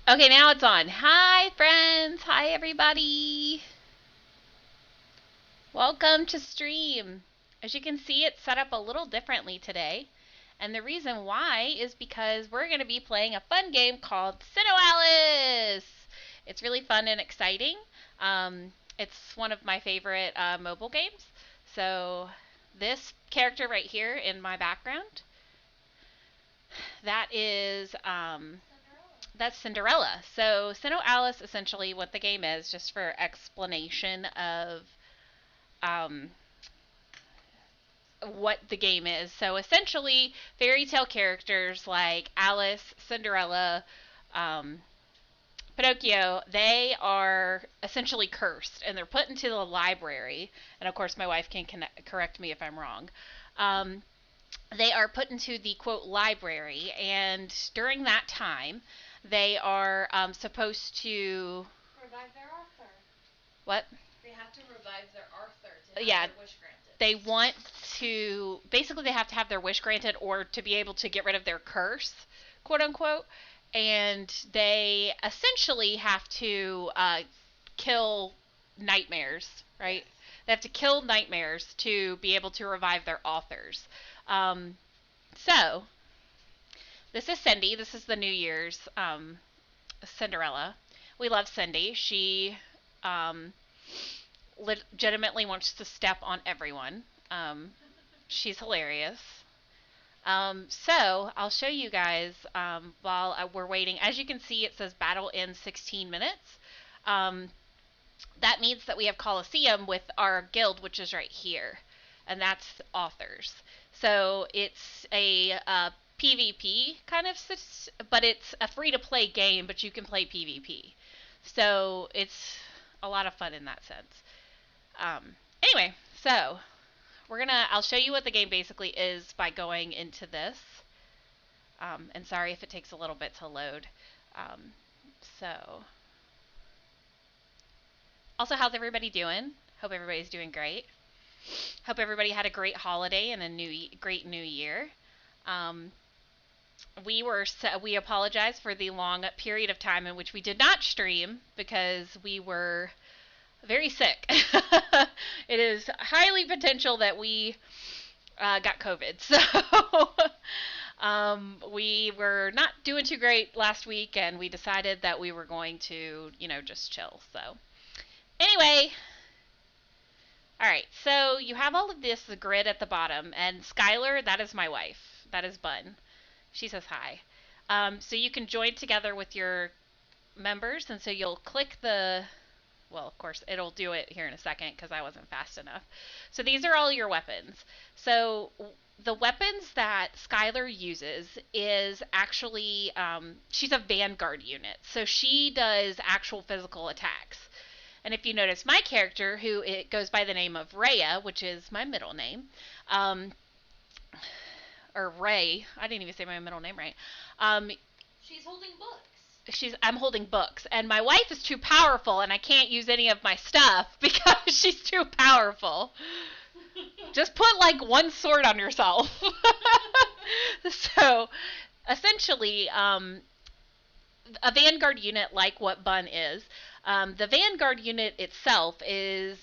Okay, now it's on. Hi, friends. Hi, everybody. Welcome to stream. As you can see, it's set up a little differently today. And the reason why is because we're going to be playing a fun game called SINoAlice. It's really fun and exciting. It's one of my favorite mobile games. So, this character right here in my background, that is that's Cinderella. So SINoAlice, essentially what the game is, just for explanation of um, what the game is. So essentially, fairy tale characters like Alice, Cinderella, um, Pinocchio, they are essentially cursed, and they're put into the library. And of course, my wife can correct me if I'm wrong. Um, they are put into the quote library, and during that time, they are supposed to revive their Arthur. what? They have to revive their Arthur to have Yeah, their wish granted. they want to basically they have to have their wish granted or to be able to get rid of their curse, quote unquote, and they essentially have to kill nightmares, right? Yes. They have to kill nightmares to be able to revive their authors. So this is Cindy. This is the New Year's Cinderella. We love Cindy. She um, legitimately wants to step on everyone. She's hilarious. So I'll show you guys while we're waiting. As you can see, it says battle in 16 minutes. Um, that means that we have Coliseum with our guild, which is right here, and that's authors. So it's a PvP kind of, but it's a free-to-play game, but you can play PvP. So it's a lot of fun in that sense. Anyway, so I'll show you what the game basically is by going into this. And sorry if it takes a little bit to load. Um, so, also, how's everybody doing? Hope everybody's doing great. Hope everybody had a great holiday and great new year. Um, we apologize for the long period of time in which we did not stream because we were very sick. It is highly potential that we got COVID. So we were not doing too great last week, and we decided that we were going to, just chill. So anyway, all right. So you have all of this grid at the bottom, and Skylar, that is my wife. That is Bun. She says hi. So you can join together with your members, and so you'll click the well, of course, it'll do it here in a second because I wasn't fast enough. So these are all your weapons. So the weapons that Skylar uses is actually, she's a vanguard unit. So she does actual physical attacks. And if you notice my character, who it goes by the name of Rhea, which is my middle name, um, or Ray, I didn't even say my middle name right. She's holding books. I'm holding books, and my wife is too powerful, and I can't use any of my stuff because she's too powerful. Just put like one sword on yourself. So essentially, a vanguard unit like what Bun is. The vanguard unit itself is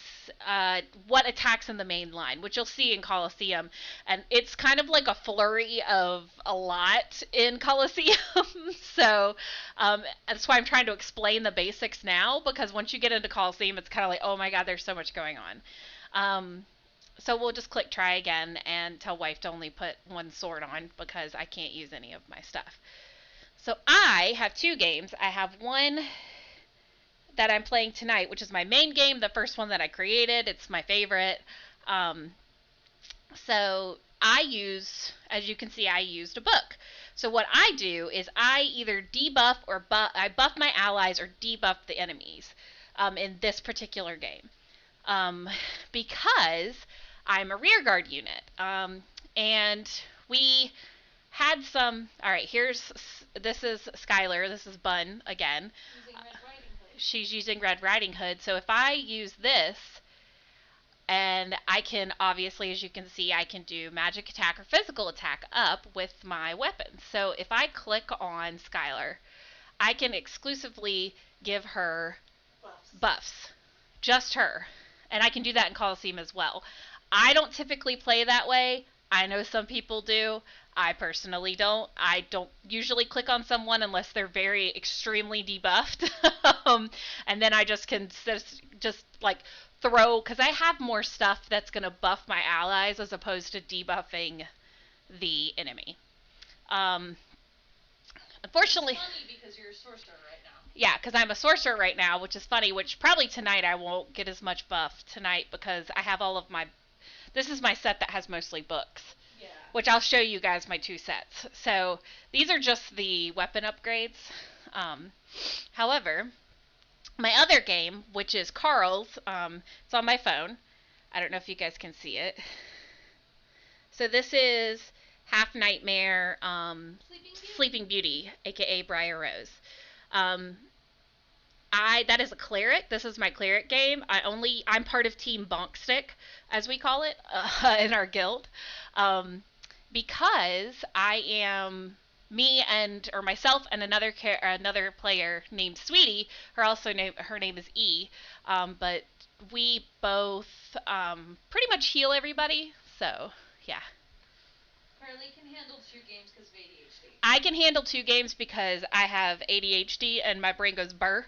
what attacks in the main line, which you'll see in Coliseum, and it's kind of like a flurry of a lot in Coliseum. So that's why I'm trying to explain the basics now, because once you get into Coliseum, it's kind of like, oh my god, there's so much going on. So we'll just click try again and tell wife to only put one sword on because I can't use any of my stuff. So I have two games. I have one that I'm playing tonight, which is my main game, the first one that I created. It's my favorite. So as you can see, I used a book. So what I do is I either debuff or I buff my allies or debuff the enemies in this particular game. Because I'm a rearguard unit. And we had some. All right, this is Skylar. This is Bun again. Using Red Riding Hood. She's using Red Riding Hood. So if I use this, and I can obviously, as you can see, I can do magic attack or physical attack up with my weapons. So if I click on Skylar, I can exclusively give her buffs. Just her. And I can do that in Coliseum as well. I don't typically play that way. I know some people do. I personally don't. I don't usually click on someone unless they're very extremely debuffed. And then I just can just like throw, because I have more stuff that's going to buff my allies as opposed to debuffing the enemy. Unfortunately, it's funny because you're a sorcerer right now. Yeah, because I'm a sorcerer right now, which is funny, which probably tonight I won't get as much buff tonight because I have all of my... This is my set that has mostly books. Yeah. Which I'll show you guys my 2 sets. So these are just the weapon upgrades. However, my other game, which is Carl's, it's on my phone. I don't know if you guys can see it. So this is Half Nightmare Sleeping Beauty, aka Briar Rose. That is a cleric. This is my cleric game. I'm part of Team Bonkstick, as we call it, in our guild, because myself and another player named Sweetie. Her name is E. But we both pretty much heal everybody. So yeah. Carly can handle 2 games because of ADHD. I can handle 2 games because I have ADHD and my brain goes burr.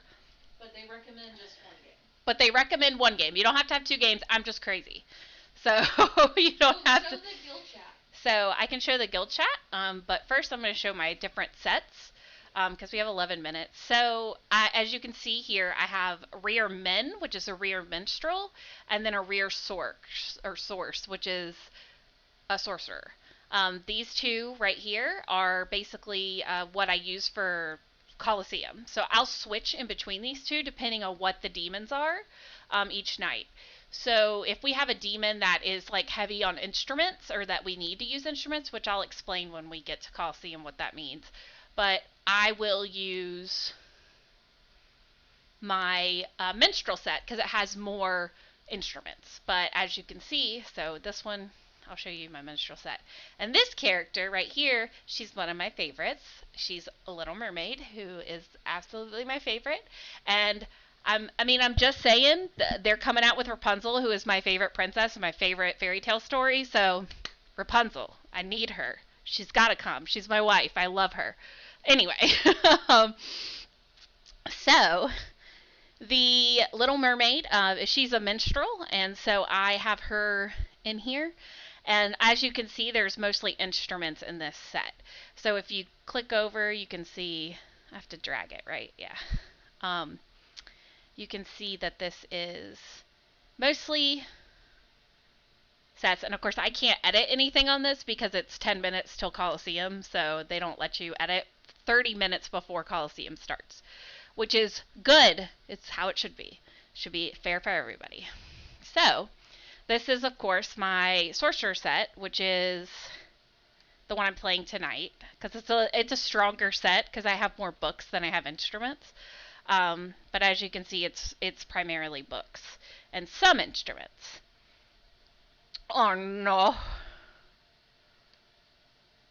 But they recommend just 1 game. But they recommend 1 game. You don't have to have 2 games. I'm just crazy. So you don't have to. Show the guild chat. So I can show the guild chat. But first I'm going to show my different sets because we have 11 minutes. So as you can see here, I have Rear Men, which is a Rear Minstrel, and then a Rear Source, which is a Sorcerer. These 2 right here are basically what I use for Coliseum. So I'll switch in between these 2 depending on what the demons are each night. So if we have a demon that is like heavy on instruments or that we need to use instruments, which I'll explain when we get to Coliseum what that means, but I will use my minstrel set because it has more instruments. But as you can see, so this one, I'll show you my minstrel set. And this character right here, she's one of my favorites. She's a Little Mermaid, who is absolutely my favorite. And I'm just saying, they're coming out with Rapunzel, who is my favorite princess and my favorite fairy tale story. So, Rapunzel, I need her. She's got to come. She's my wife. I love her. Anyway, so the Little Mermaid, she's a minstrel, and so I have her in here. And as you can see, there's mostly instruments in this set. So if you click over, you can see, I have to drag it, right? Yeah. You can see that this is mostly sets. And of course, I can't edit anything on this because it's 10 minutes till Coliseum, so they don't let you edit 30 minutes before Coliseum starts, which is good. It's how it should be. It should be fair for everybody. So this is, of course, my Sorcerer set, which is the one I'm playing tonight, because it's a stronger set because I have more books than I have instruments. But as you can see, it's primarily books and some instruments. Oh no!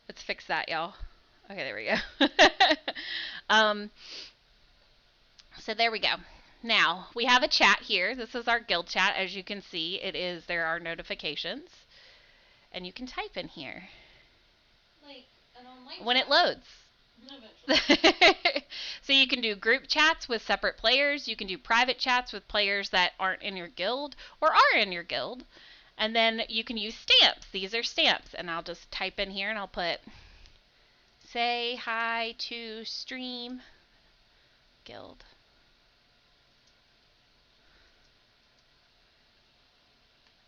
Let's fix that, y'all. Okay, there we go. So there we go. Now, we have a chat here. This is our guild chat. As you can see, there are notifications. And you can type in here. Like an online when chat. It loads. Eventually. So you can do group chats with separate players. You can do private chats with players that aren't in your guild or are in your guild. And then you can use stamps. These are stamps. And I'll just type in here and I'll put say hi to stream guild.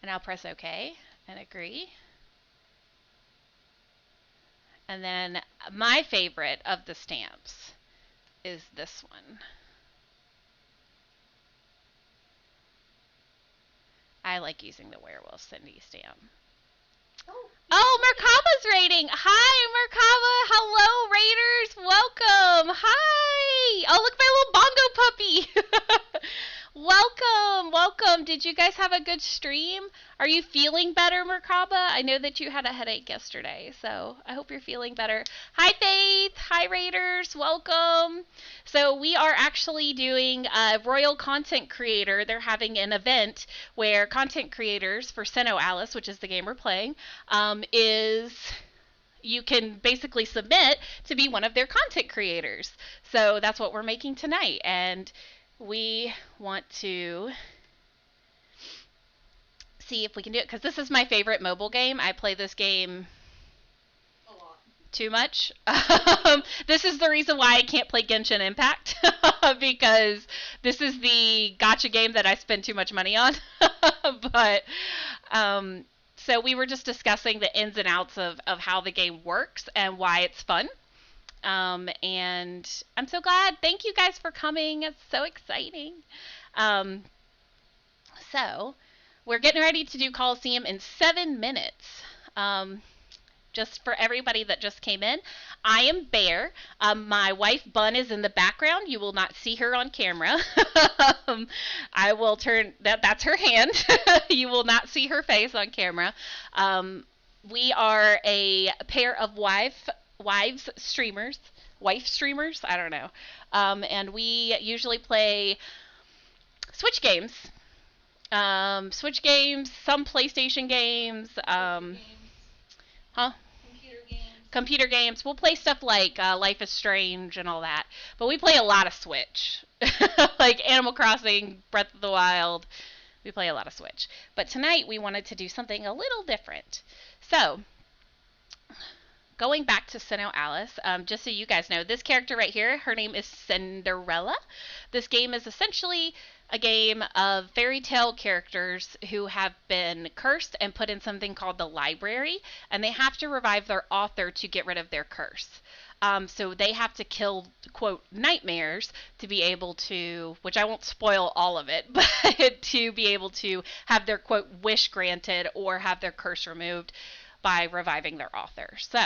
And I'll press OK and agree. And then my favorite of the stamps is this one. I like using the Werewolf Cindy stamp. Oh, Merkaba's raiding. Hi, Merkaba. Hello, raiders. Welcome. Hi. Oh, look, my little bongo puppy. Welcome, welcome. Did you guys have a good stream? Are you feeling better, Merkaba? I know that you had a headache yesterday, so I hope you're feeling better. Hi, Faith. Hi, Raiders. Welcome. So we are actually doing a Royal Content Creator. They're having an event where content creators for SINoAlice, which is the game we're playing, is you can basically submit to be one of their content creators. So that's what we're making tonight. And we want to see if we can do it because this is my favorite mobile game. I play this game A lot. too much. This is the reason why I can't play Genshin Impact because this is the gacha game that I spend too much money on. But so we were just discussing the ins and outs of how the game works and why it's fun. And I'm so glad. Thank you guys for coming. It's so exciting. So we're getting ready to do Coliseum in 7 minutes. Just for everybody that just came in, I am Bear. My wife Bun is in the background. You will not see her on camera. I will turn that's her hand. You will not see her face on camera. We are a pair of wife streamers, I don't know. And we usually play Switch games. Some PlayStation games. Huh? Computer games. We'll play stuff like Life is Strange and all that. But we play a lot of Switch. Like Animal Crossing, Breath of the Wild. We play a lot of Switch. But tonight we wanted to do something a little different. So, going back to SINoAlice, just so you guys know, this character right here, her name is Cinderella. This game is essentially a game of fairy tale characters who have been cursed and put in something called the library, and they have to revive their author to get rid of their curse. So they have to kill, quote, nightmares to be able to, which I won't spoil all of it, but to be able to have their, quote, wish granted or have their curse removed by reviving their author. So,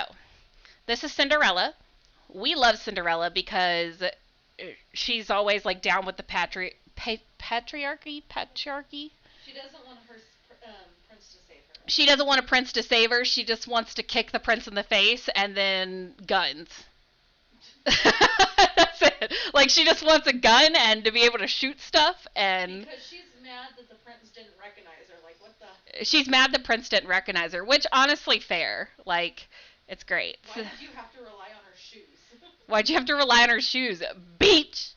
this is Cinderella. We love Cinderella because she's always like down with the patriarchy. She doesn't want her prince to save her. She doesn't want a prince to save her. She just wants to kick the prince in the face and then guns. That's it. Like she just wants a gun and to be able to shoot stuff and. Because she's mad that the prince didn't recognize her. Like what the. She's mad the prince didn't recognize her, which honestly fair. Like it's great. Why did you have to rely on her shoes? Why'd you have to rely on her shoes? Beach!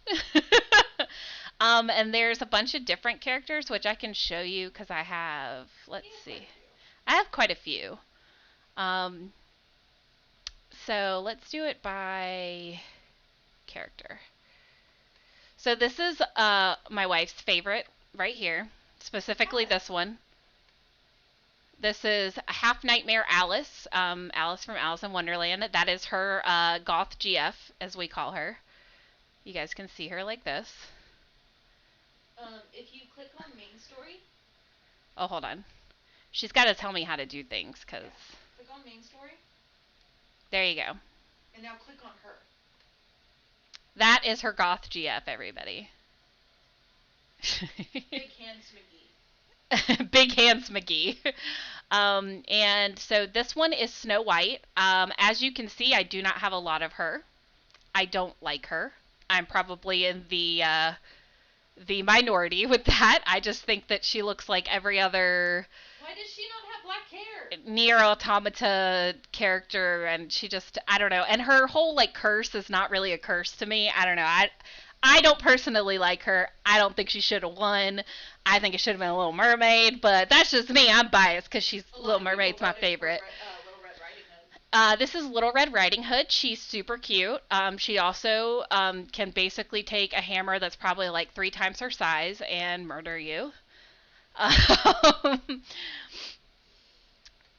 And there's a bunch of different characters, which I can show you because I have, let's see. I have quite a few. So let's do it by character. So this is my wife's favorite right here, specifically this one. This is Half Nightmare Alice, Alice from Alice in Wonderland. That is her goth GF, as we call her. You guys can see her like this. If you click on main story. Oh, hold on. She's got to tell me how to do things, because. Yeah. Click on main story. There you go. And now click on her. That is her goth GF, everybody. Big Hands McGee. Big Hands McGee. And so this one is Snow White. As you can see, I do not have a lot of her. I don't like her. I'm probably in the minority with that. I just think that she looks like every other. Why does she not have black hair? Nier Automata character, and she just, I don't know. And her whole like curse is not really a curse to me. I don't know. I don't personally like her. I don't think she should have won. I think it should have been a Little Mermaid, but that's just me. I'm biased because Little Mermaid's my favorite. Little Red Riding Hood. This is Little Red Riding Hood. She's super cute. She also can basically take a hammer that's probably like 3 times her size and murder you.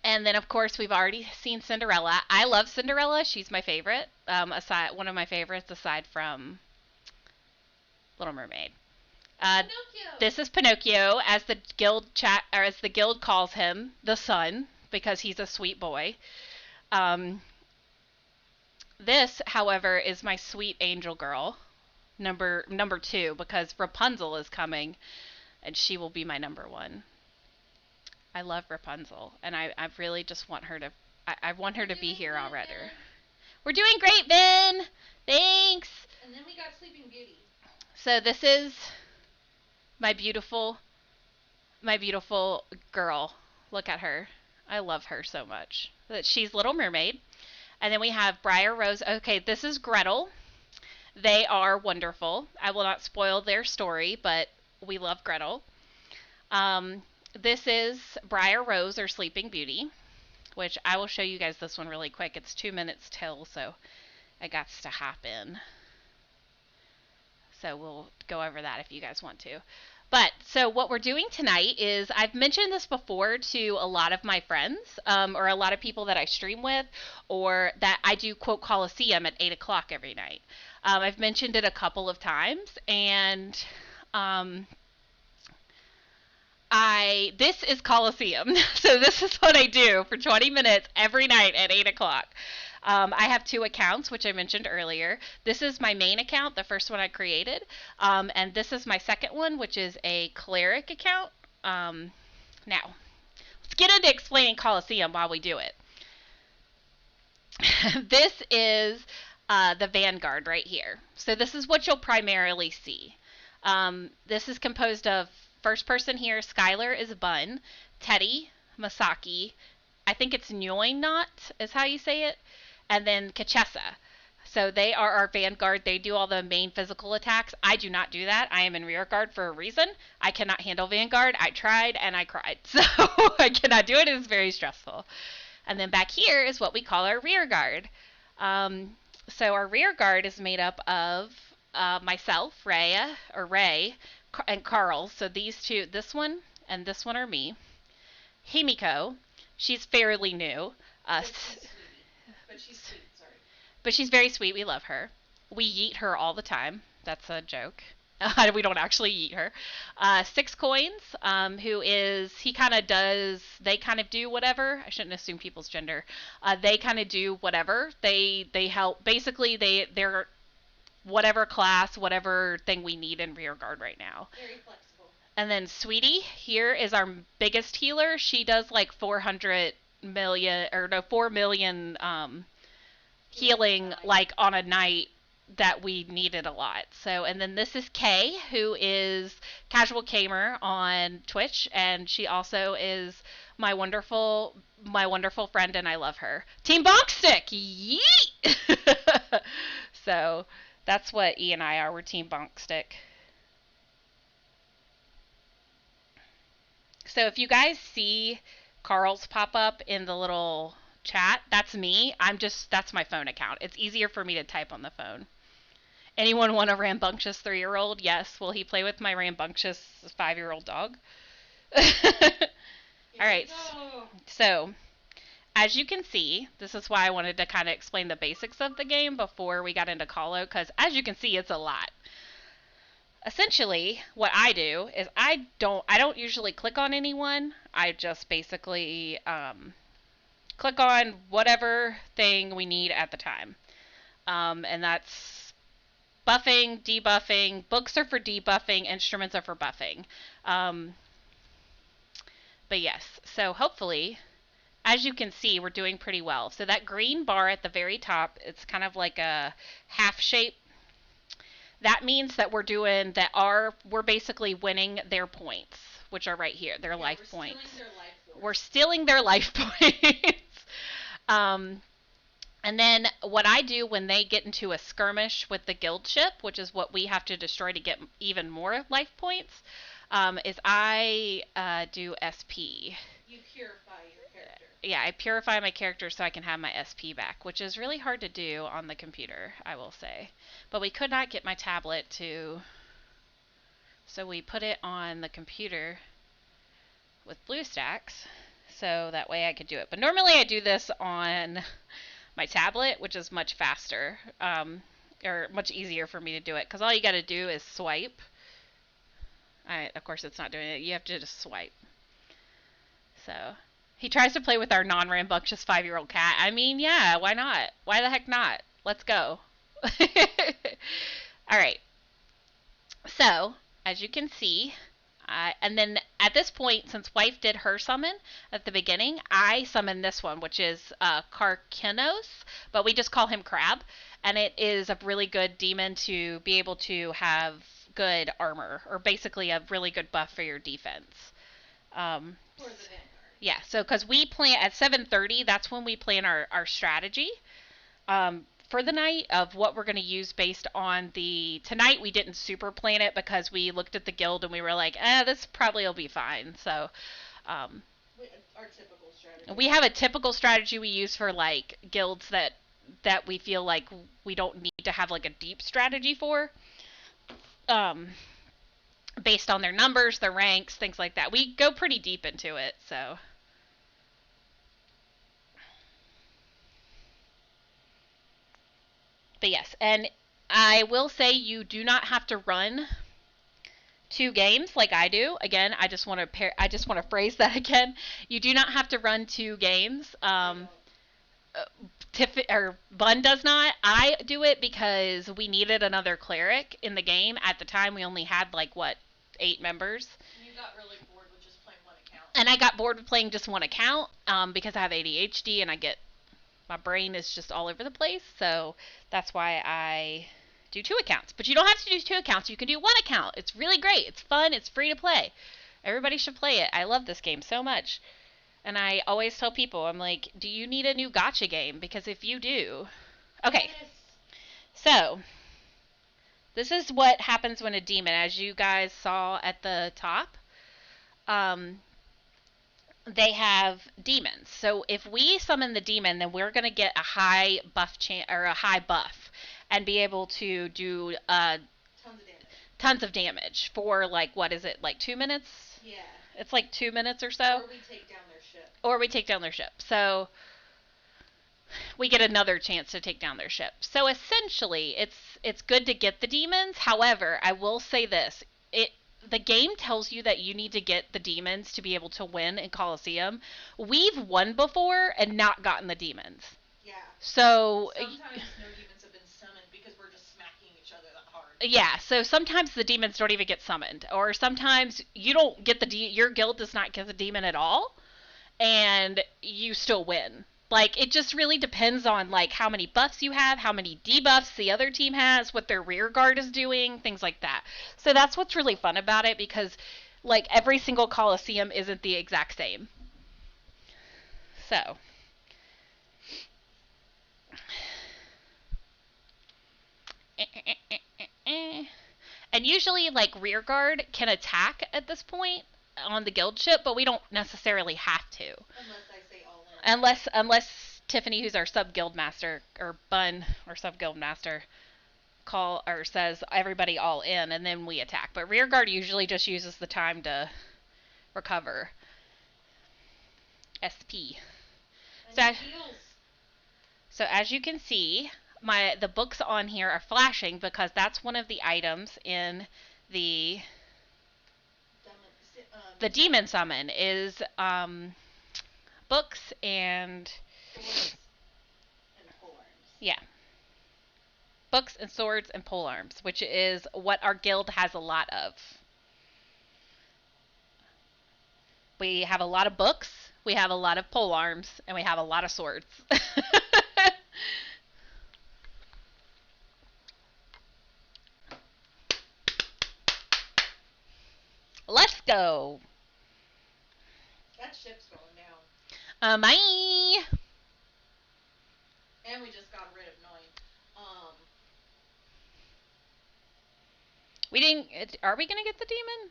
And then, of course, we've already seen Cinderella. I love Cinderella. She's my favorite. One of my favorites aside from Little Mermaid. This is Pinocchio, as the guild calls him, the son, because he's a sweet boy. This, however, is my sweet angel girl. number 2 because Rapunzel is coming and she will be my number 1. I love Rapunzel and I really just want her to I want her to be here already. We're doing great, Ben. Thanks. And then we got Sleeping Beauty. So this is my beautiful girl. Look at her. I love her so much. She's Little Mermaid. And then we have Briar Rose. Okay, this is Gretel. They are wonderful. I will not spoil their story, but we love Gretel. This is Briar Rose or Sleeping Beauty, which I will show you guys this one really quick. It's 2 minutes till, so it got to happen. So we'll go over that if you guys want to. But so what we're doing tonight is I've mentioned this before to a lot of my friends or a lot of people that I stream with or that I do quote Coliseum at 8 o'clock every night. I've mentioned it a couple of times and this is Coliseum. So this is what I do for 20 minutes every night at 8 o'clock. I have 2 accounts, which I mentioned earlier. This is my main account, the first one I created. And this is my second one, which is a cleric account. Now, let's get into explaining Coliseum while we do it. This is the Vanguard right here. So this is what you'll primarily see. This is composed of first person here, Skylar is Bun, Teddy, Masaki, I think it's Nyoinot is how you say it, and then Kachessa. So they are our Vanguard. They do all the main physical attacks. I do not do that. I am in rear guard for a reason. I cannot handle Vanguard. I tried and I cried. So I cannot do it. It is very stressful. And then back here is what we call our rear guard. So our rear guard is made up of myself, Ray, and Carl. So these two, this one and this one are me. Himiko, she's fairly new. But she's sweet, sorry. But she's very sweet. We love her. We yeet her all the time. That's a joke. We don't actually yeet her. 6 Coins, who is, they kind of do whatever. I shouldn't assume people's gender. They kind of do whatever. They help. Basically, they're whatever class, whatever thing we need in rear guard right now. Very flexible. And then Sweetie here is our biggest healer. She does like 4 million healing like on a night that we needed a lot. So, and then this is Kay, who is Casual Gamer on Twitch, and she also is my wonderful friend, and I love her. Team Bonkstick, yeet! So that's what E and I are. We're Team Bonkstick. So if you guys see Carl's pop up in the little chat, that's me. That's my phone account. It's easier for me to type on the phone. Anyone want a rambunctious 3-year-old? Yes. Will he play with my rambunctious 5-year-old dog? All right. So, as you can see, this is why I wanted to kind of explain the basics of the game before we got into Colo, because as you can see, it's a lot. Essentially, what I do is I don't usually click on anyone. I just basically click on whatever thing we need at the time. And that's buffing, debuffing. Books are for debuffing. Instruments are for buffing. But yes, so hopefully, as you can see, we're doing pretty well. So that green bar at the very top, it's kind of like a half shape. That means that we're basically winning their points, which are right here, their life points. We're stealing their life points. And then what I do when they get into a skirmish with the guild ship, which is what we have to destroy to get even more life points, is I do SP. You purify your character. Yeah, I purify my character so I can have my SP back, which is really hard to do on the computer, I will say. But we could not get my tablet to... So we put it on the computer with BlueStacks, so that way I could do it. But normally I do this on my tablet, which is much faster, or much easier for me to do it, because all you got to do is swipe. Of course, it's not doing it. You have to just swipe. So he tries to play with our non-rambunctious 5-year-old cat. I mean, yeah, why not? Why the heck not? Let's go. All right. So, as you can see, and then at this point, since wife did her summon at the beginning, I summoned this one, which is Karkinos, but we just call him Crab. And it is a really good demon to be able to have good armor, or basically a really good buff for your defense. For the Vanguard. Yeah, so because we plan at 7:30, that's when we plan our strategy. For the night of what we're going to use based on the tonight we didn't super plan it because we looked at the guild and we were like, this probably will be fine. So our typical strategy. We have a typical strategy we use for like guilds that we feel like we don't need to have like a deep strategy for, based on their numbers, their ranks, things like that. We go pretty deep into it. So but yes, and I will say you do not have to run 2 games like I do. Again, I just want to phrase that again. You do not have to run 2 games. Bun does not. I do it because we needed another cleric in the game. At the time, we only had like 8 members. You got really bored with just playing one account. And I got bored with playing just one account because I have ADHD and my brain is just all over the place. So that's why I do 2 accounts. But you don't have to do 2 accounts. You can do 1 account. It's really great. It's fun. It's free to play. Everybody should play it. I love this game so much. And I always tell people, I'm like, do you need a new gacha game? Because if you do... Okay. Yes. So, this is what happens when a demon, as you guys saw at the top, they have demons. So if we summon the demon, then we're going to get a high buff or a high buff and be able to do tons of damage for like, what is it, like 2 minutes? Yeah. It's like 2 minutes or so. Or we take down their ship. So we get another chance to take down their ship. So essentially, it's good to get the demons. However, I will say this. The game tells you that you need to get the demons to be able to win in Colosseum. We've won before and not gotten the demons. Yeah. So sometimes no demons have been summoned because we're just smacking each other that hard. Yeah, so sometimes the demons don't even get summoned, or sometimes you don't get your guild does not get the demon at all, and you still win. Like, it just really depends on like how many buffs you have, how many debuffs the other team has, what their rear guard is doing, things like that. So that's what's really fun about it, because like every single Coliseum isn't the exact same. So and usually like rear guard can attack at this point on the guild ship, but we don't necessarily have to. Unless I say all in. Unless Tiffany, who's our sub guild master, or Bun, our sub guild master, says everybody all in, and then we attack. But rear guard usually just uses the time to recover SP. So as you can see, the books on here are flashing because that's one of the items in the demon summon is books and swords and polearms. Yeah. Books and swords and polearms, which is what our guild has a lot of. We have a lot of books, we have a lot of polearms, and we have a lot of swords. Let's go. That ship's going down. Bye. And we just got rid of 9. We didn't. Are we gonna get the demon?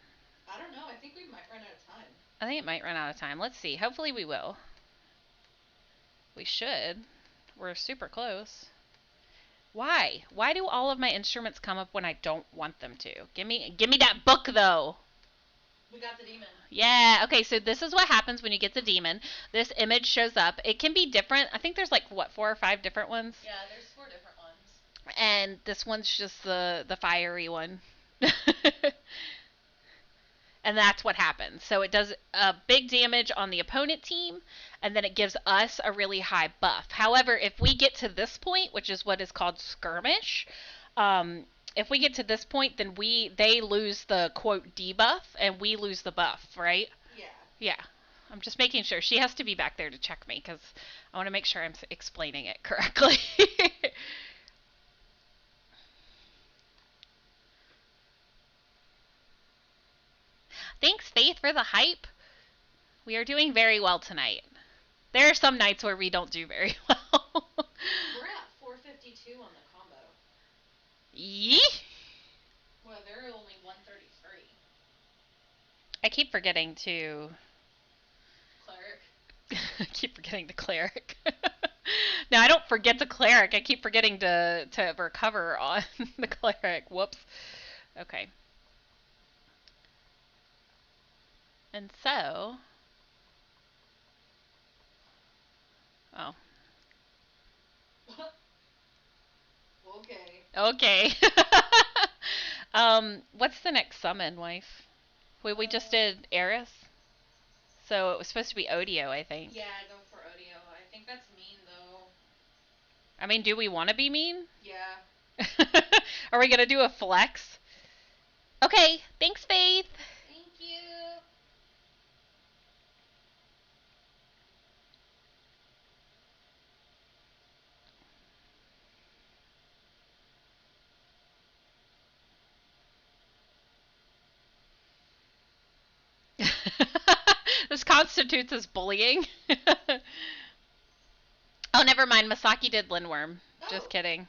I don't know. I think we might run out of time. I think it might run out of time. Let's see. Hopefully we will. We should. We're super close. Why? Why do all of my instruments come up when I don't want them to? Give me that book though. We got the demon. Yeah, okay, so this is what happens when you get the demon. This image shows up. It can be different. I think there's like, 4 or 5 different ones? Yeah, there's 4 different ones. And this one's just the fiery one. And that's what happens. So it does a big damage on the opponent team, and then it gives us a really high buff. However, if we get to this point, which is what is called skirmish, if we get to this point, then they lose the quote debuff and we lose the buff, right? Yeah. Yeah. I'm just making sure. She has to be back there to check me because I want to make sure I'm explaining it correctly. Thanks, Faith, for the hype. We are doing very well tonight. There are some nights where we don't do very well. We're at 452 on the combo. Yee? Well, they're only 133. I keep forgetting to. Cleric. I keep forgetting to cleric. No, I don't forget the cleric. I keep forgetting to recover on the cleric. Whoops. Okay. And so. Oh. Okay. Okay. What's the next summon, wife? We just did Eris. So it was supposed to be Odio, I think. Yeah, go for Odio. I think that's mean, though. I mean, do we want to be mean? Yeah. Are we gonna do a flex? Okay, thanks, Faith. Thank you. This constitutes as bullying. Oh, never mind. Masaki did Lindworm. Oh. Just kidding.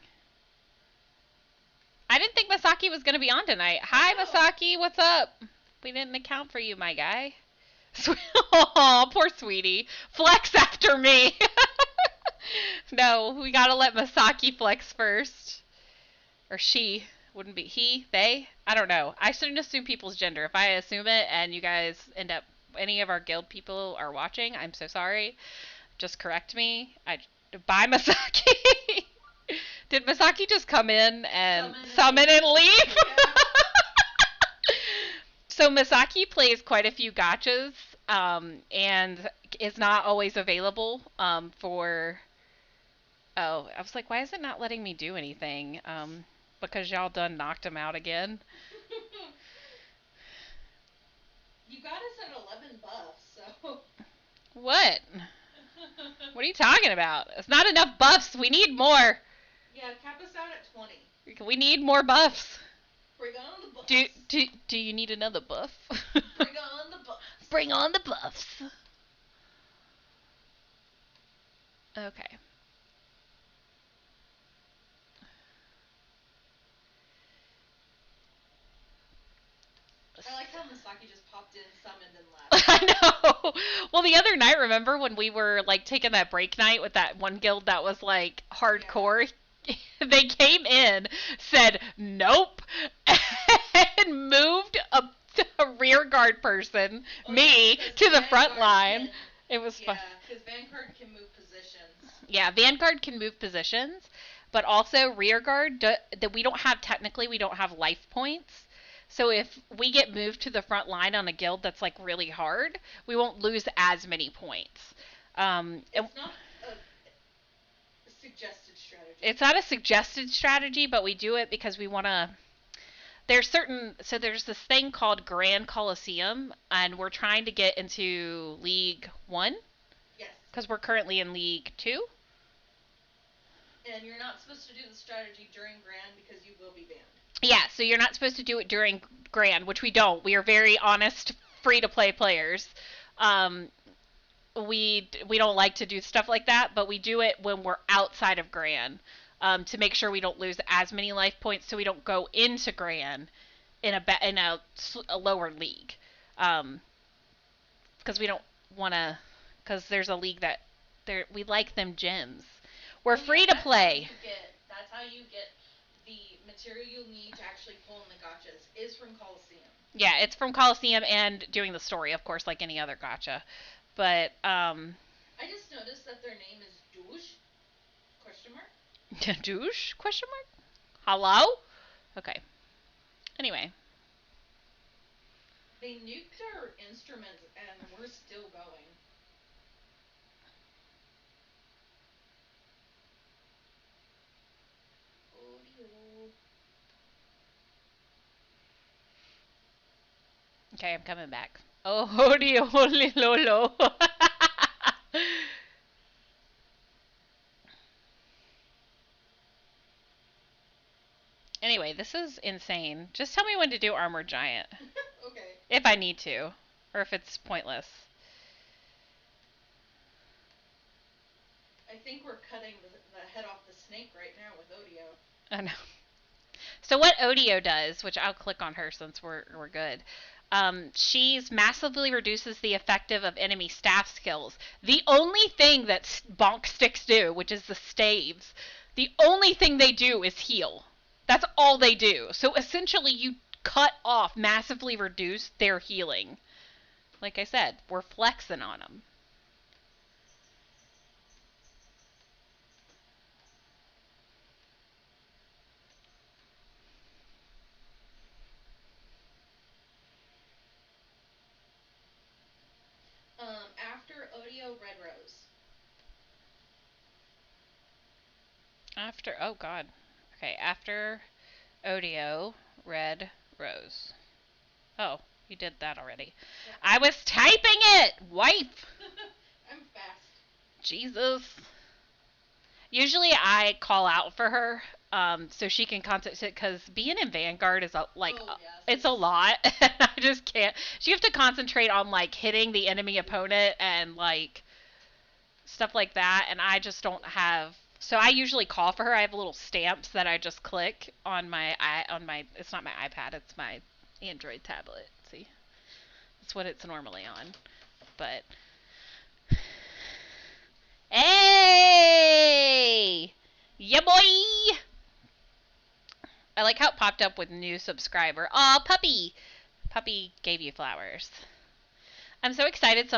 I didn't think Masaki was going to be on tonight. Hi, Oh. Masaki. What's up? We didn't account for you, my guy. Oh, poor sweetie. Flex after me. No, we got to let Masaki flex first. Or she. Wouldn't be he, they? I don't know. I shouldn't assume people's gender. If I assume it and you guys end up, any of our guild people are watching, I'm so sorry. Just correct me. Bye, Masaki. Did Masaki just come in and summon and leave? Yeah. So Masaki plays quite a few gachas, and is not always available for. Oh, I was like, why is it not letting me do anything? Because y'all done knocked him out again. You got us at 11 buffs, so. What? What are you talking about? It's not enough buffs. We need more. Yeah, cap us out at 20. We need more buffs. Bring on the buffs. Do you need another buff? Bring on the buffs. Bring on the buffs. Okay. I like how Masaki just popped in, summoned, and left. I know. Well, the other night, remember when we were like taking that break night with that one guild that was like hardcore? Yeah. They came in, said nope, and moved a rear guard person, me, to the front line. It was fun. Yeah, because Vanguard can move positions. Yeah, Vanguard can move positions, but also rear guard that we don't have technically. We don't have life points. So if we get moved to the front line on a guild that's like really hard, we won't lose as many points. It's not a suggested strategy. It's not a suggested strategy, but we do it because we want to. There's this thing called Grand Coliseum, and we're trying to get into League 1. Yes. Because we're currently in League 2. And you're not supposed to do the strategy during Grand because you will be banned. Yeah, so you're not supposed to do it during Grand, which we don't. We are very honest, free-to-play players. We don't like to do stuff like that, but we do it when we're outside of Gran, to make sure we don't lose as many life points, so we don't go into Gran in a lower league, because we don't want to, because there's a league that we like them gems. We're free to play. That's how you get the material you'll need to actually pull in the gachas is from Coliseum. Yeah, it's from Coliseum and doing the story, of course, like any other gacha. But, I just noticed that their name is Douche? Question mark? Douche? Question mark? Hello? Okay. Anyway. They nuked our instruments and we're still going. Okay, I'm coming back. Oh, holy, holy, lolo. Anyway, this is insane. Just tell me when to do Armored Giant. Okay. If I need to. Or if it's pointless. I think we're cutting the head off the snake right now with Odio. I know. So what Odio does, which I'll click on her since we're good, she's massively reduces the effective of enemy staff skills. The only thing that bonk sticks do, which is the staves, the only thing they do is heal. That's all they do. So essentially, you cut off, massively reduce their healing. Like I said, we're flexing on them. After Odio, Red Rose. After, oh god. Okay, after Odio, Red Rose. Oh, you did that already. Yep. I was typing it! Wife! I'm fast. Jesus. Usually I call out for her, so she can concentrate, because being in Vanguard is Yes, it's a lot. I just can't. So you have to concentrate on like hitting the enemy opponent and like stuff like that, and I just don't have. So I usually call for her. I have little stamps that I just click on my It's not my iPad. It's my Android tablet. See, that's what it's normally on. But hey, yeah, boy. I like how it popped up with new subscriber. Aw, puppy. Puppy gave you flowers. I'm so excited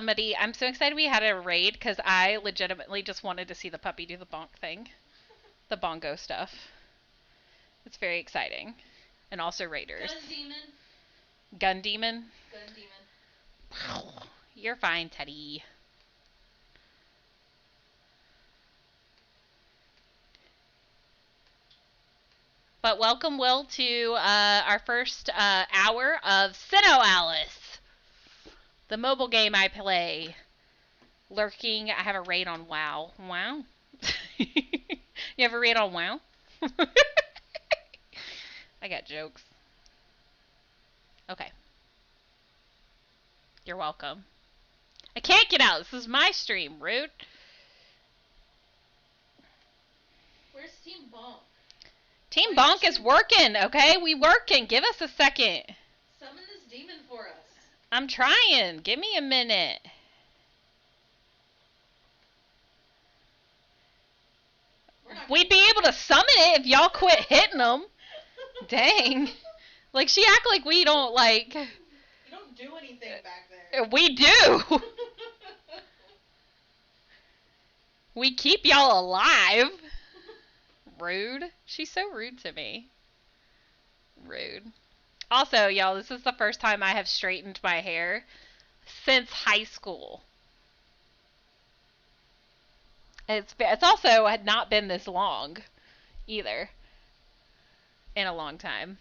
we had a raid because I legitimately just wanted to see the puppy do the bonk thing. The bongo stuff. It's very exciting. And also raiders. Gun Demon. Gun Demon? Gun Demon. You're fine, Teddy. But welcome, Will, to our first hour of SINoAlice, the mobile game I play. Lurking, I have a raid on WoW. WoW? You have a raid on WoW? I got jokes. Okay. You're welcome. I can't get out. This is my stream, rude. Where's Team Bonk? Team Bonk is working, okay? We working. Give us a second. Summon this demon for us. I'm trying. Give me a minute. We'd be able to summon it if y'all quit hitting them. Dang. Like, she act like we don't, like... You don't do anything back there. We do. We keep y'all alive. Rude. She's so rude to me. Rude. Also, y'all, this is the first time I have straightened my hair since high school. It's also had not been this long either. In a long time.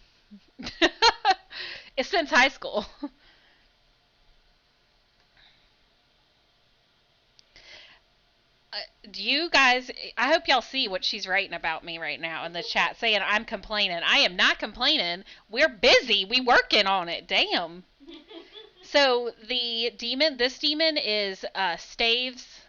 It's since high school. Do you guys, I hope y'all see what she's writing about me right now in the chat, saying I'm complaining. I am not complaining. We're busy. We working on it. Damn. So this demon is staves,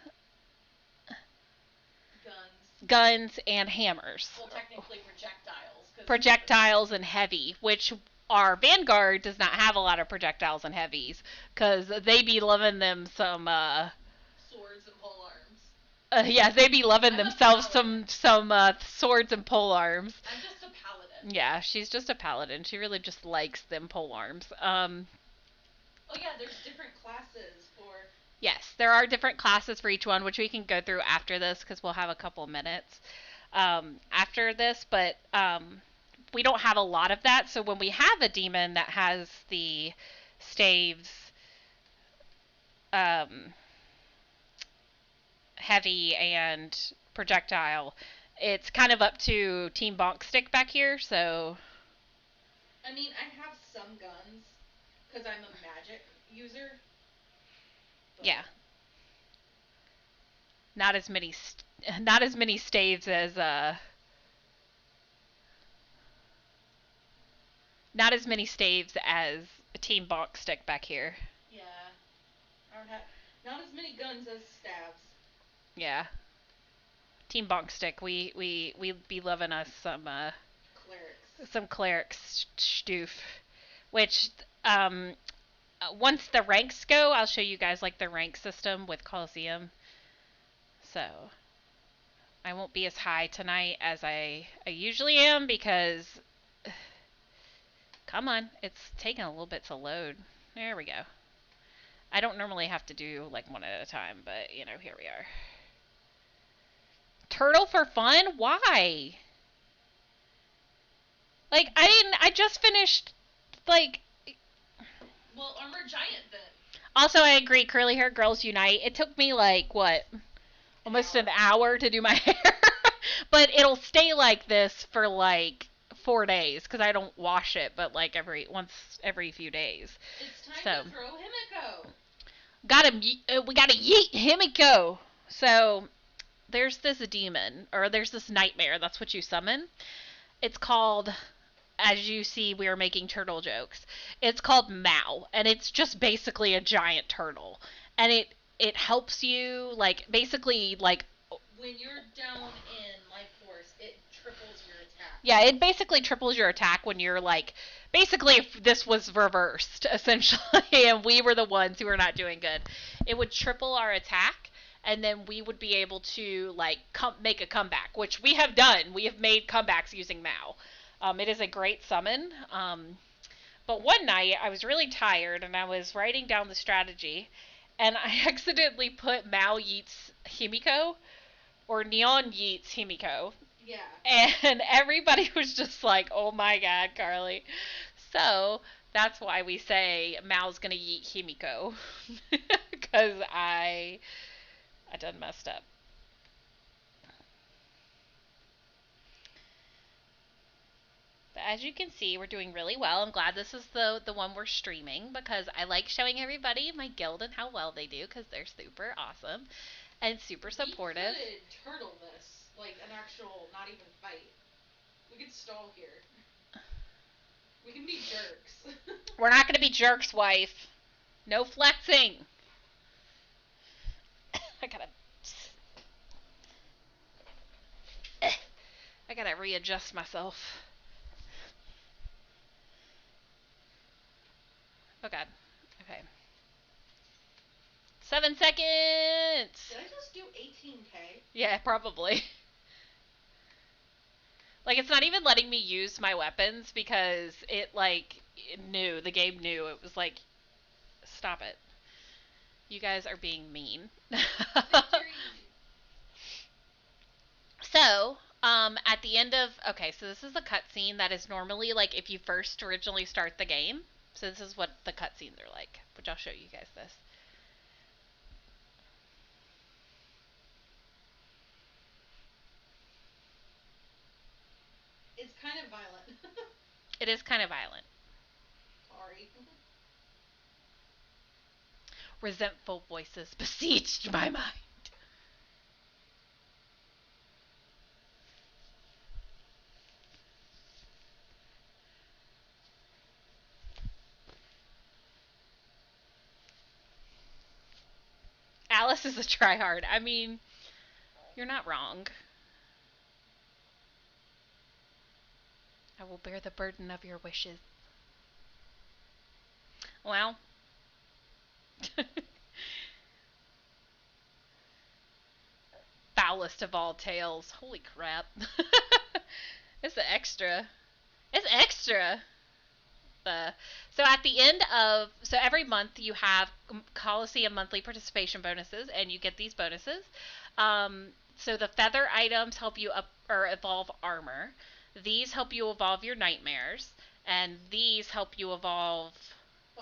guns, and hammers. Well, technically projectiles. Projectiles and heavy, which our Vanguard does not have a lot of projectiles and heavies, because they be loving them some, swords and polearms. Yeah, they be loving themselves some swords and polearms. I'm just a paladin. Yeah, she's just a paladin. She really just likes them polearms. Oh yeah, there's different classes for... Yes, there are different classes for each one, which we can go through after this, because we'll have a couple minutes after this, but we don't have a lot of that, so when we have a demon that has the staves, heavy, and projectile, it's kind of up to Team Bonk Stick back here, so... I mean, I have some guns, because I'm a magic user. But Yeah. Not as many not as many staves as not as many staves as Team Bonk Stick back here. yeah, I don't have not as many guns as stabs. Yeah. Team Bonk Stick, we be loving us Clerics. some clerics stoof. Which once the ranks go, I'll show you guys like the rank system with Coliseum. So I won't be as high tonight as I usually am because come on, it's taking a little bit to load. There we go. I don't normally have to do like one at a time, but you know, here we are. Turtle for fun? Why? Like I just finished like Well, Armored Giant then. also I agree curly hair girls unite. It took me like what? Almost an hour to do my hair. But it'll stay like this for like 4 days because I don't wash it, but like every few days. It's time So to throw Himiko. we gotta yeet Himiko. So there's this demon or there's this nightmare. That's what you summon. It's called. As you see, we are making turtle jokes. It's called Mao, and it's just basically a giant turtle, and it helps you like basically like When you're down in life force, it triples your attack. yeah, it basically triples your attack when you're like basically if this was reversed essentially and we were the ones who were not doing good. It would triple our attack and then we would be able to like make a comeback, which we have done. We have made comebacks using Mao. It is a great summon. But one night I was really tired and I was writing down the strategy and I accidentally put Mao Yeats Himiko or Neon Yeats Himiko. Yeah. And everybody was just like, oh my god, Carly. So that's why we say Mao's gonna yeet Himiko. Because I done messed up. But as you can see, we're doing really well. I'm glad this is the one we're streaming because I like showing everybody my guild and how well they do because they're super awesome and super supportive. We could turtle this, like an actual, not even fight. We could stall here. We can be jerks. We're not gonna be jerks, wife. No flexing. I gotta. I gotta readjust myself. Oh god. Okay. 7 seconds! Did I just do 18k? Yeah, probably. Like, it's not even letting me use my weapons because the game knew. It was like, stop it. You guys are being mean. So, at the end of, okay, so this is a cutscene that is normally like if you first originally start the game. So this is what the cutscenes are like, which I'll show you guys this. It's kind of violent. It is kind of violent. Sorry. Resentful voices besieged my mind. Alice is a tryhard. I mean, you're not wrong. I will bear the burden of your wishes. Well. Foulest of all tales. Holy crap. It's extra. It's extra. So at the end of every month you have Coliseum monthly participation bonuses, and you get these bonuses. So the feather items help you up or evolve armor. These help you evolve your nightmares, and these help you evolve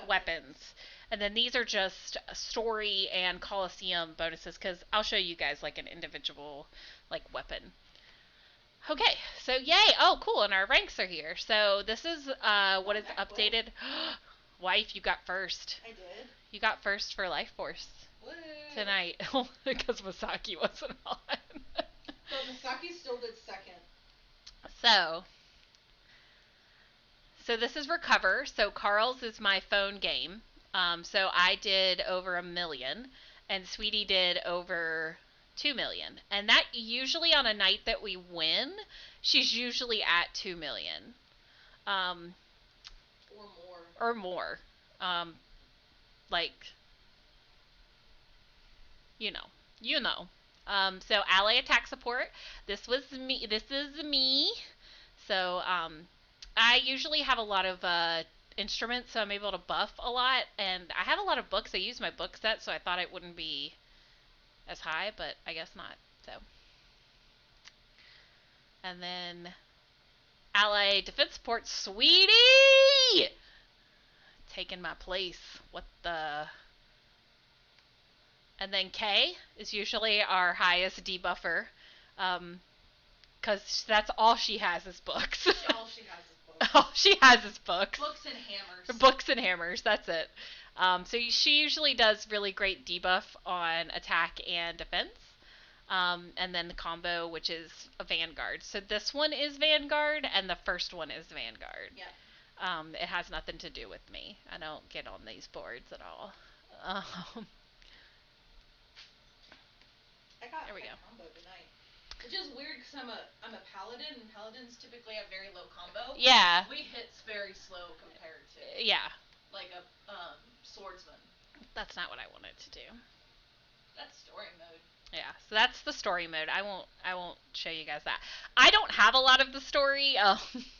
weapons. And then these are just story and Coliseum bonuses because I'll show you guys like an individual like weapon. Okay, so yay! Oh, cool, and our ranks are here. So this is what is updated. Wife, you got first. I did. You got first for Life Force Woo. tonight because Masaki wasn't on. But Masaki still did second. So this is Recover. So Carl's is my phone game. So I did over 1 million, and Sweetie did over 2 million. And that usually on a night that we win, she's usually at 2 million. Or more. Like, you know. So ally attack support. This was me. This is me. So I usually have a lot of instruments, so I'm able to buff a lot, and I have a lot of books. I use my book set, so I thought it wouldn't be as high, but I guess not. So, and then ally defense support, Sweetie, taking my place. What the? And then K is usually our highest debuffer, because that's all she has is books. All she has is books. All she has is books. Books and hammers. Books and hammers, that's it. So she usually does really great debuff on attack and defense. And then the combo, which is a Vanguard. So this one is Vanguard, and the first one is Vanguard. Yeah. It has nothing to do with me. I don't get on these boards at all. I got there we go. combo tonight. Which is weird because I'm a paladin, and paladins typically have very low combo. Yeah. We hit very slow compared to like a swordsman. That's not what I wanted to do. That's story mode. Yeah, so that's the story mode. I won't show you guys that. I don't have a lot of the story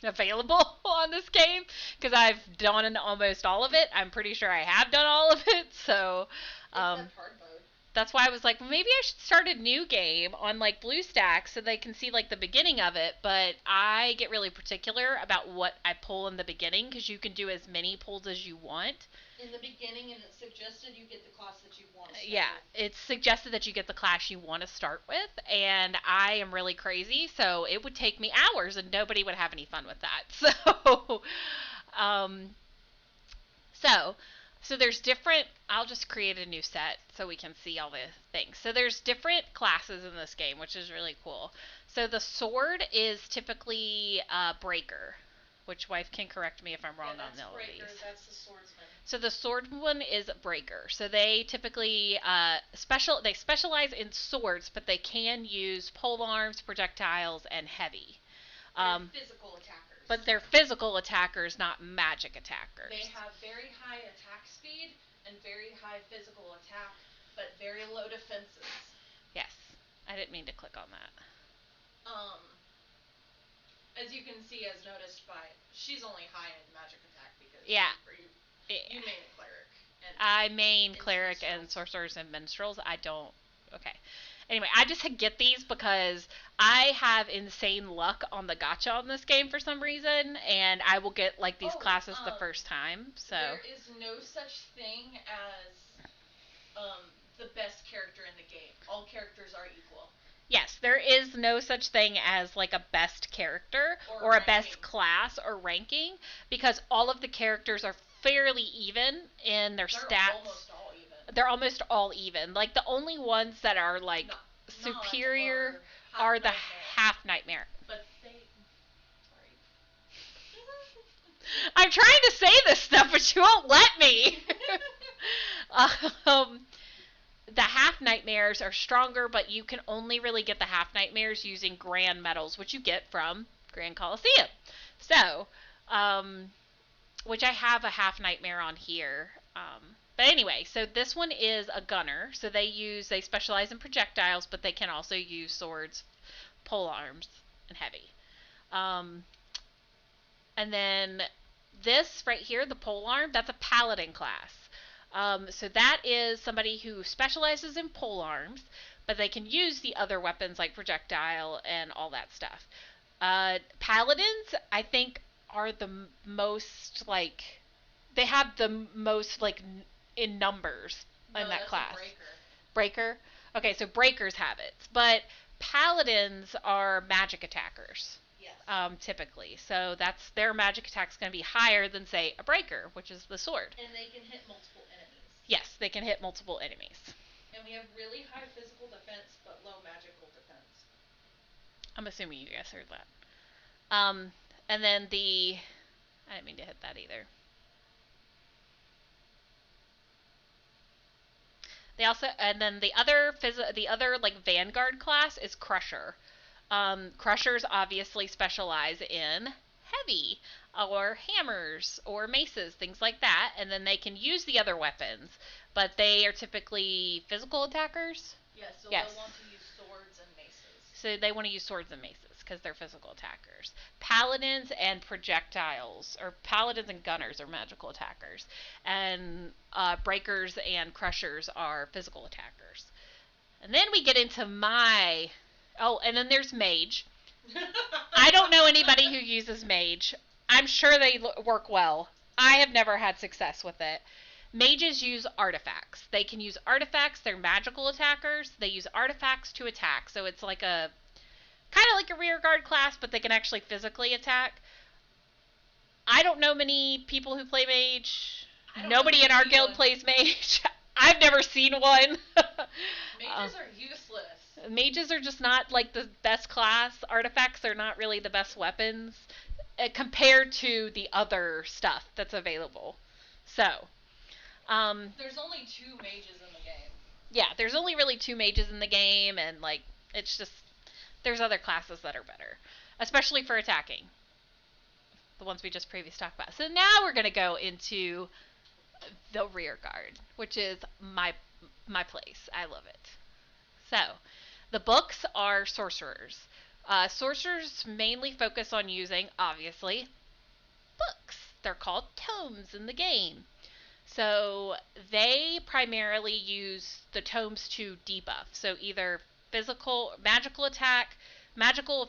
available on this game because I've done almost all of it. I'm pretty sure I have done all of it. So it's hard mode. That's why I was like, maybe I should start a new game on like BlueStacks so they can see like the beginning of it. But I get really particular about what I pull in the beginning because you can do as many pulls as you want. In the beginning, and it's suggested you get the class that you want to start with. It's suggested that you get the class you want to start with, and I am really crazy, so it would take me hours, and nobody would have any fun with that. So there's different, I'll just create a new set so we can see all the things. So there's different classes in this game, which is really cool. So the sword is typically Breaker, which wife can correct me if I'm wrong on all of these. That's the swordsman. So the sword one is Breaker. So they typically they specialize in swords, but they can use pole arms, projectiles, and heavy. They're physical attackers. But they're physical attackers, not magic attackers. They have very high attack speed and very high physical attack, but very low defenses. Yes. I didn't mean to click on that. As you can see, as noticed by, she's only high in magic attack because you main a cleric. I main cleric and sorcerers and minstrels. I don't. Okay. Anyway, I just get these because I have insane luck on the gacha on this game for some reason, and I will get like these classes the first time. So there is no such thing as the best character in the game. All characters are equal. Yes, there is no such thing as like a best character or a best class or ranking because all of the characters are fairly even in their stats. Almost all even. They're almost all even. Like the only ones that are like superior are the half nightmare. But they sorry. I'm trying to say this stuff, but you won't let me. The half nightmares are stronger, but you can only really get the half nightmares using grand medals, which you get from Grand Coliseum. So, which I have a half nightmare on here. But anyway, so this one is a gunner. So they specialize in projectiles, but they can also use swords, pole arms, and heavy. And then this right here, the pole arm, that's a paladin class. So that is somebody who specializes in pole arms, but they can use the other weapons like projectile and all that stuff. Paladins, I think, are the most, like, they have the most, like, in numbers in that class. Breaker? Okay, so breakers have it. But paladins are magic attackers. Yeah. Yes. Typically. So that's their magic attack's going to be higher than, say, a breaker, which is the sword. And they can hit multiple enemies. Yes, they can hit multiple enemies. And we have really high physical defense, but low magical defense. I'm assuming you guys heard that. And then I didn't mean to hit that either. They also, and then the other like Vanguard class is Crusher. Crushers obviously specialize in heavy or hammers or maces, things like that, and then they can use the other weapons, but they are typically physical attackers. Yes, so Yes. they'll want to use swords and maces. So they want to use swords and maces because they're physical attackers. Paladins and projectiles, or paladins and gunners, are magical attackers, and breakers and crushers are physical attackers. And then we get into and then there's mage. I don't know anybody who uses mage. I'm sure they work well. I have never had success with it. Mages use artifacts. They can use artifacts. They're magical attackers. They use artifacts to attack. So it's like kind of like a rear guard class, but they can actually physically attack. I don't know many people who play mage. Nobody in our guild plays mage. I've never seen one. Mages are useless. Mages are just not like the best class. Artifacts are not really the best weapons compared to the other stuff that's available. So, there's only 2 mages in the game. Yeah, there's only really 2 mages in the game, and like it's just there's other classes that are better, especially for attacking. The ones we just previously talked about. So now we're gonna go into the rear guard, which is my place. I love it. So, the books are sorcerers. Sorcerers mainly focus on using, obviously, books. They're called tomes in the game. So, they primarily use the tomes to debuff. So, either magical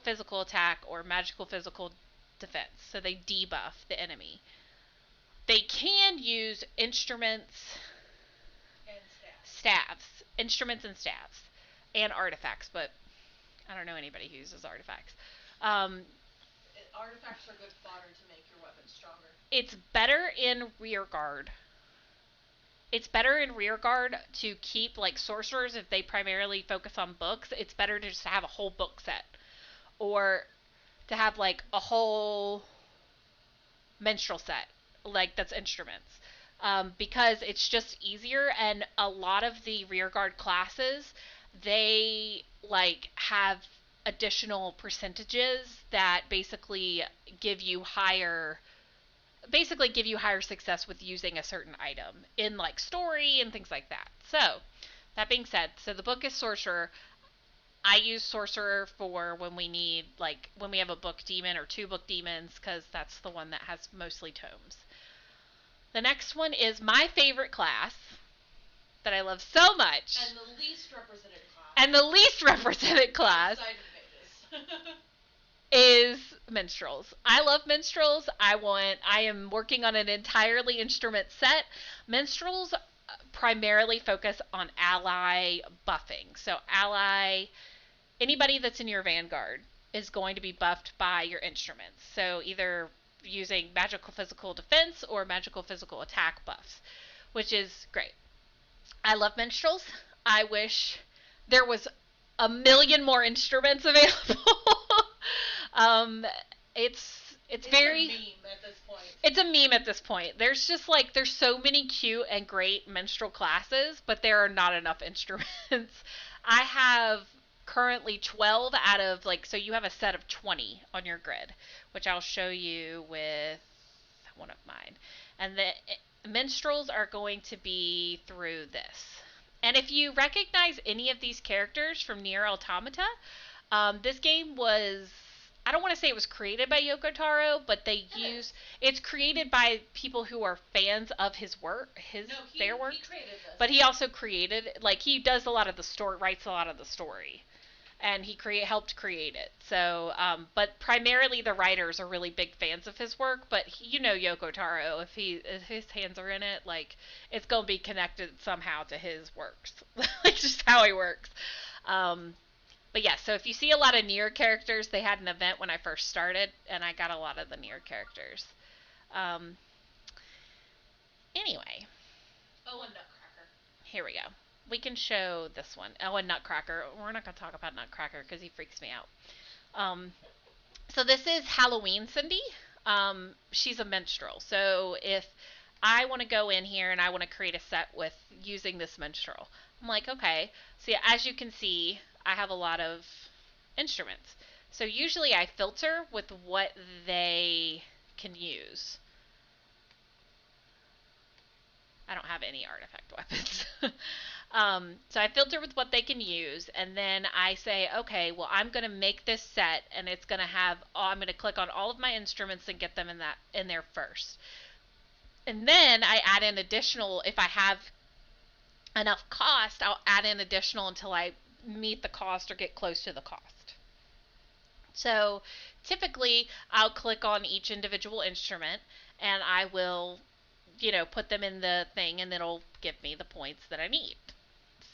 physical attack, or magical physical defense. So, they debuff the enemy. They can use instruments and instruments and staves, and artifacts, but I don't know anybody who uses artifacts. Artifacts are good fodder to make your weapons stronger. It's better in rear guard. It's better in rear guard to keep, like, sorcerers, if they primarily focus on books, it's better to just have a whole book set. Or to have, like, a whole minstrel set, like, that's instruments. Because it's just easier, and a lot of the rearguard classes, they like have additional percentages that basically give you higher success with using a certain item in like story and things like that. So that being said, so the book is sorcerer. I use sorcerer for when we have a book demon or 2 book demons, because that's the one that has mostly tomes. The next one is my favorite class that I love so much. And the least represented class. Outside of mages. Is minstrels. I love minstrels. I am working on an entirely instrument set. Minstrels primarily focus on ally buffing. So anybody that's in your vanguard is going to be buffed by your instruments. So either using magical physical defense or magical physical attack buffs, which is great. I love minstrels. I wish there was a million more instruments available. It's very a meme at this point. It's a meme at this point. There's so many cute and great minstrel classes, but there are not enough instruments. I have currently 12 out of, so you have a set of 20 on your grid, which I'll show you with one of mine. And the minstrels are going to be through this. And if you recognize any of these characters from Nier Automata, this game was, I don't want to say it was created by Yoko Taro, but it's created by people who are fans of his work, their work. He created this. But he also created, he does a lot of the story, writes a lot of the story. And he helped create it. So, but primarily the writers are really big fans of his work. But Yoko Taro, if his hands are in it, it's gonna be connected somehow to his works, just how he works. But yeah, so if you see a lot of Nier characters, they had an event when I first started, and I got a lot of the Nier characters. Um, anyway. Oh, and Nutcracker. Here we go. We can show this one. Oh, and Nutcracker. We're not going to talk about Nutcracker because he freaks me out. So this is Halloween Cindy. She's a minstrel. So if I want to go in here and I want to create a set with using this minstrel, I'm like, okay. So yeah, as you can see, I have a lot of instruments. So usually I filter with what they can use. I don't have any artifact weapons. So I filter with what they can use, and then I say, okay, well, I'm going to make this set, and it's going to have, I'm going to click on all of my instruments and get them in there first. And then I add in additional, if I have enough cost, I'll add in additional until I meet the cost or get close to the cost. So typically, I'll click on each individual instrument, and I will put them in the thing, and it'll give me the points that I need.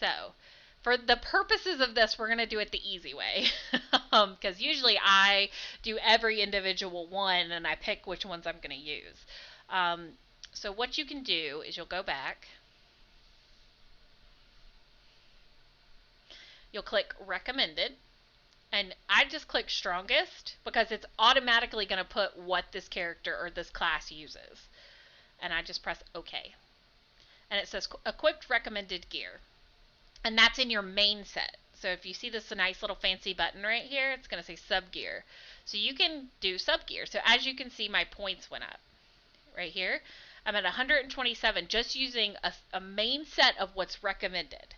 So, for the purposes of this, we're going to do it the easy way. Because usually I do every individual one, and I pick which ones I'm going to use. So what you can do is you'll go back. You'll click recommended. And I just click strongest because it's automatically going to put what this character or this class uses. And I just press OK. And it says equipped recommended gear. And that's in your main set. So if you see this nice little fancy button right here, it's going to say sub gear. So you can do sub gear. So as you can see, my points went up. Right here, I'm at 127 just using a main set of what's recommended.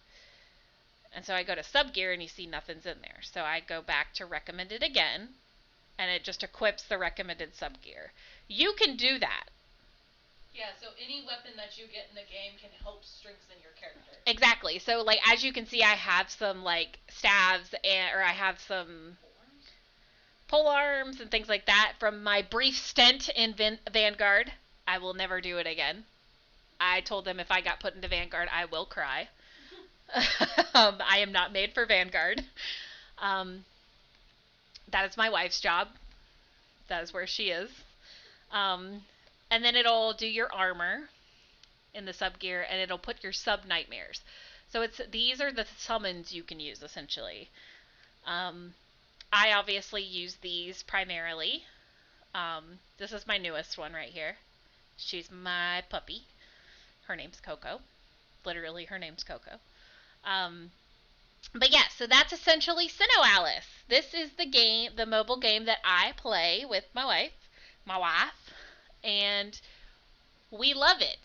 And so I go to sub gear and you see nothing's in there. So I go back to recommended again, and it just equips the recommended sub gear. You can do that. Yeah, so any weapon that you get in the game can help strengthen your character. Exactly. So like as you can see, I have some like staves or I have some pole arms and things like that from my brief stint in Vanguard. I will never do it again. I told them if I got put into Vanguard, I will cry. I am not made for Vanguard. That is my wife's job. That is where she is. And then it'll do your armor in the sub gear, and it'll put your sub nightmares. So these are the summons you can use essentially. I obviously use these primarily. This is my newest one right here. She's my puppy. Her name's Coco. Literally, her name's Coco. But yeah, so that's essentially SINoAlice. This is the mobile game that I play with my wife, and we love it.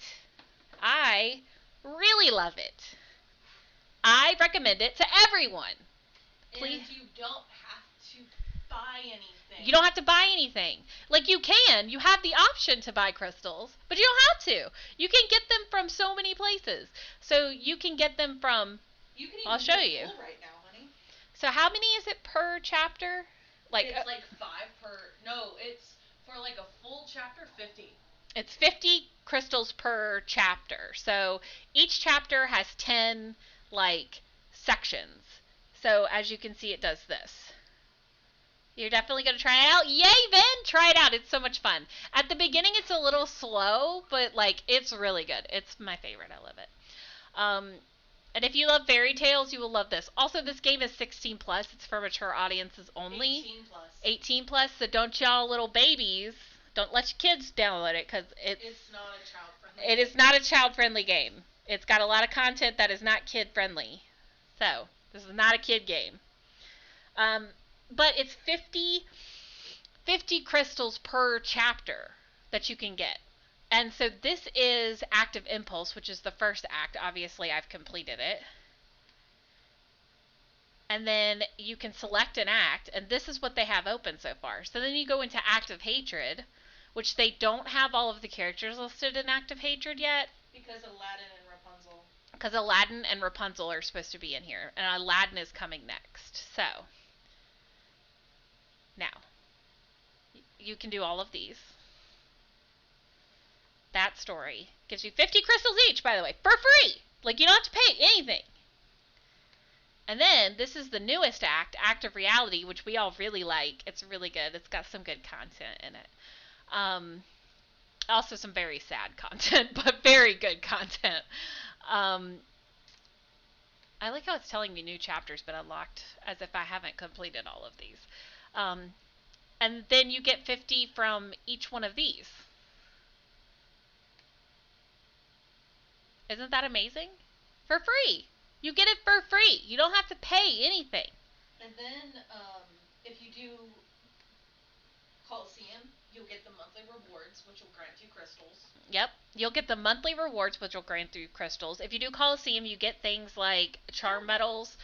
I really love it. I recommend it to everyone. Please. And you don't have to buy anything. You don't have to buy anything. Like you can. You have the option to buy crystals, but you don't have to. You can get them from so many places. So you can get them from... You can even I'll show you. Right now, honey. So how many is it per chapter? It's like 5 per... No, it's for like a full chapter, 50. It's 50 crystals per chapter. So each chapter has 10 like sections. So as you can see, it does this. You're definitely going to try it out. Yay, Ben! Try it out. It's so much fun. At the beginning, it's a little slow, but like it's really good. It's my favorite. I love it. And if you love fairy tales, you will love this. Also, this game is 16 plus. It's for mature audiences only. 18 plus. 18 plus. So don't y'all little babies, don't let your kids download it because it's not a child friendly. It is not a child friendly game. It's got a lot of content that is not kid friendly. So this is not a kid game. But it's 50 crystals per chapter that you can get. And so this is Active Impulse, which is the first act. Obviously, I've completed it. And then you can select an act, and this is what they have open so far. So then you go into Active Hatred, which they don't have all of the characters listed in Active Hatred yet. Because Aladdin and Rapunzel. Because Aladdin and Rapunzel are supposed to be in here. And Aladdin is coming next. So, now, you can do all of these. That story gives you 50 crystals each, by the way, for free. Like, you don't have to pay anything. And then this is the newest Act of Reality, which we all really like. It's really good. It's got some good content in it. Also some very sad content, but very good content. Um, I like how it's telling me new chapters, but unlocked, as if I haven't completed all of these. And then you get 50 from each one of these. Isn't that amazing? For free. You get it for free. You don't have to pay anything. And then, if you do Coliseum, you'll get the monthly rewards, which will grant you crystals. Yep. You'll get the monthly rewards, which will grant you crystals. If you do Coliseum, you get things like charm medals.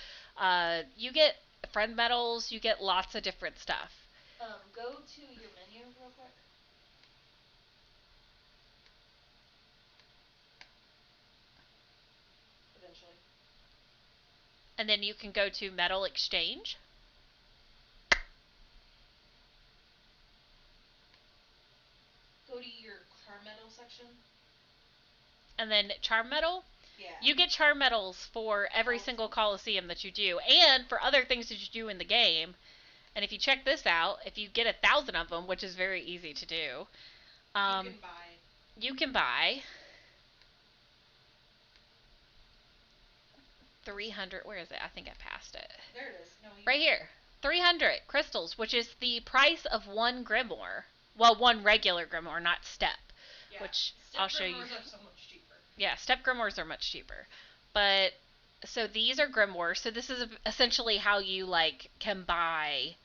You get friend medals. You get lots of different stuff. Go to your menu real quick. Eventually. And then you can go to medal exchange. Go to your charm medal section. And then charm medal. Yeah. You get charm medals for every single Coliseum that you do, and for other things that you do in the game. And if you check this out, if you get 1,000 of them, which is very easy to do, you can buy 300. Where is it? I think I passed it. There it is. No, right here. 300 crystals, which is the price of one grimoire. Well, one regular grimoire, not step. Yeah. Which step I'll show you. Grimoires are so much cheaper. Yeah, step grimoires are much cheaper. But so these are grimoires. So this is essentially how you like can buy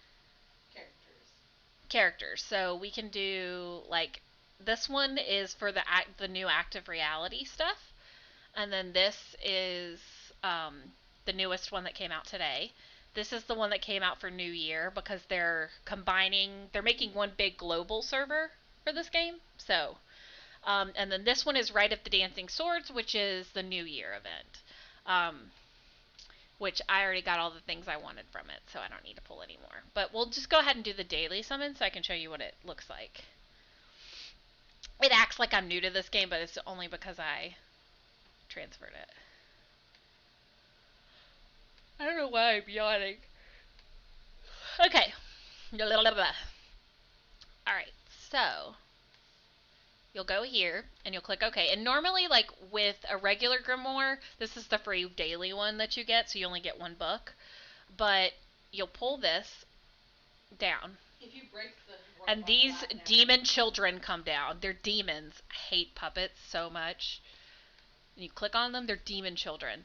characters. So we can do like this one is for the new active reality stuff, and then this is the newest one that came out today. This is the one that came out for New Year because they're making one big global server for this game. So, and then this one is Rite of the Dancing Swords, which is the New Year event. Which I already got all the things I wanted from it, so I don't need to pull any more. But we'll just go ahead and do the daily summon so I can show you what it looks like. It acts like I'm new to this game, but it's only because I transferred it. I don't know why I'm yawning. Okay. Alright, so you'll go here and you'll click OK. And normally, like with a regular grimoire, this is the free daily one that you get, so you only get one book. But you'll pull this down. If you break the and these demon children come down. They're demons. I hate puppets so much. And you click on them, they're demon children.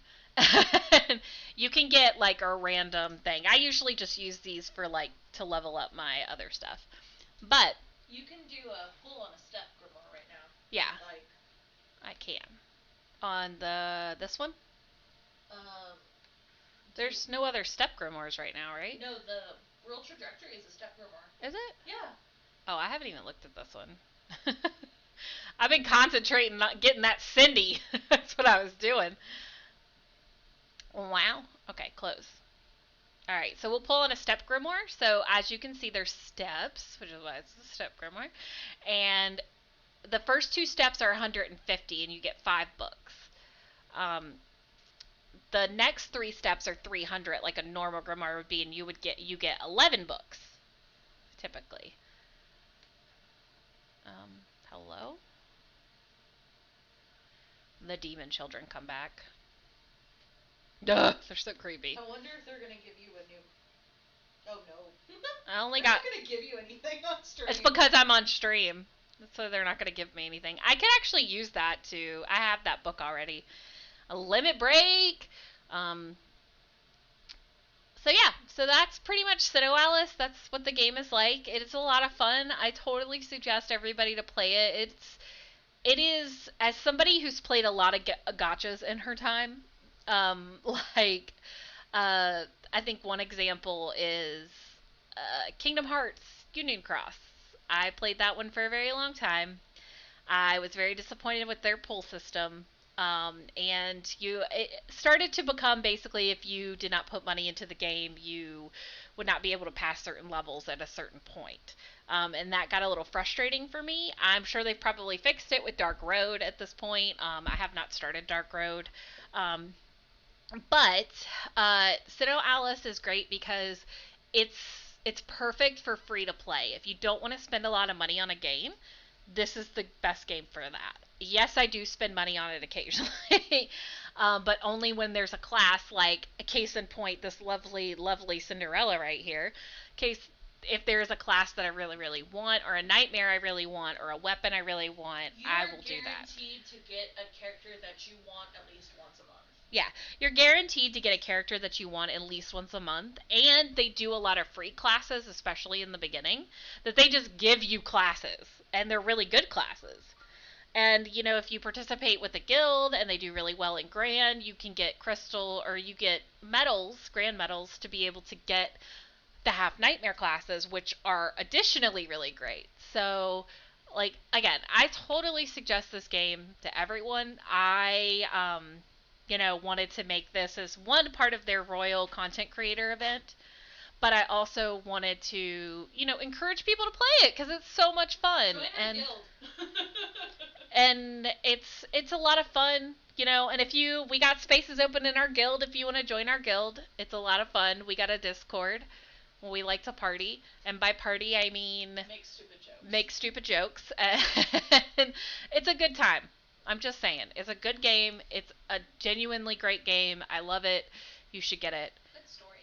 You can get like a random thing. I usually just use these for like to level up my other stuff. But you can do a pull on a step grimoire right now. Yeah. Like I can. On this one? There's no other step grimoires right now, right? No, the World Trajectory is a step grimoire. Is it? Yeah. Oh, I haven't even looked at this one. I've been concentrating on getting that Cindy. That's what I was doing. Wow. Okay, close. Alright, so we'll pull on a step grimoire. So as you can see, there's steps, which is why it's a step grimoire. And the first two steps are 150, and you get 5 books. The next 3 steps are 300, like a normal grimoire would be, and you get 11 books, typically. Hello? The demon children come back. Duh, they're so creepy. I wonder if they're gonna give you a new. Oh no. I only they're got. Not gonna give you anything on stream. It's because I'm on stream, so they're not gonna give me anything. I could actually use that too. I have that book already. A limit break. So yeah, so that's pretty much SINoAlice. That's what the game is like. It is a lot of fun. I totally suggest everybody to play it. It is, as somebody who's played a lot of gachas in her time, like, I think one example is Kingdom Hearts Union Cross. I played that one for a very long time. I was very disappointed with their pull system. And it started to become basically if you did not put money into the game, you would not be able to pass certain levels at a certain point. And that got a little frustrating for me. I'm sure they've probably fixed it with Dark Road at this point. I have not started Dark Road. But SINoAlice is great because it's perfect for free to play. If you don't want to spend a lot of money on a game, this is the best game for that. Yes, I do spend money on it occasionally, but only when there's a class like a case in point, this lovely, lovely Cinderella right here. Case if there's a class that I really, really want, or a nightmare I really want, or a weapon I really want, I will do that. You're guaranteed to get a character that you want at least once a month. Yeah, you're guaranteed to get a character that you want at least once a month, and they do a lot of free classes, especially in the beginning, that they just give you classes, and they're really good classes. And you know, if you participate with a guild and they do really well in Grand, you can get crystal or you get medals, Grand medals, to be able to get the half nightmare classes, which are additionally really great. So, like again, I totally suggest this game to everyone. I wanted to make this as one part of their Royal Content Creator event, but I also wanted to, encourage people to play it because it's so much fun. Join our and guild. and it's a lot of fun, and if we got spaces open in our guild if you want to join our guild. It's a lot of fun. We got a Discord. We like to party, and by party I mean make stupid jokes. And it's a good time. I'm just saying, it's a good game. It's a genuinely great game. I love it. You should get it. Good story.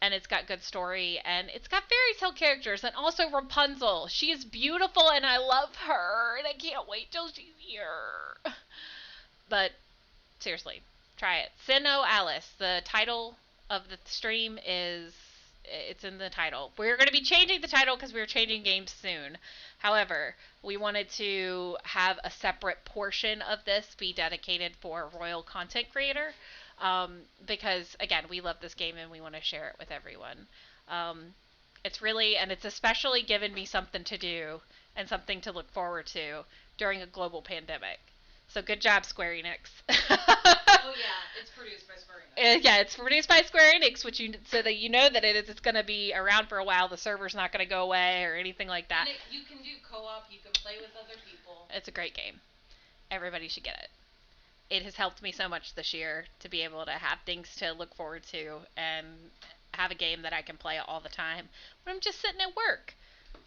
And it's got good story, and it's got fairy tale characters, and also Rapunzel. She is beautiful, and I love her, and I can't wait till she's here. But seriously, try it. SINoAlice. The title of the stream it's in the title. We're going to be changing the title because we're changing games soon. However, we wanted to have a separate portion of this be dedicated for Royal Content Creator. Because again, we love this game and we want to share it with everyone. It's especially given me something to do and something to look forward to during a global pandemic. So good job, Square Enix. Oh yeah, it's produced by Square Enix. Yeah, it's produced by Square Enix, so that you know that it's going to be around for a while. The server's not going to go away or anything like that. And you can do co-op. You can play with other people. It's a great game. Everybody should get it. It has helped me so much this year to be able to have things to look forward to and have a game that I can play all the time when I'm just sitting at work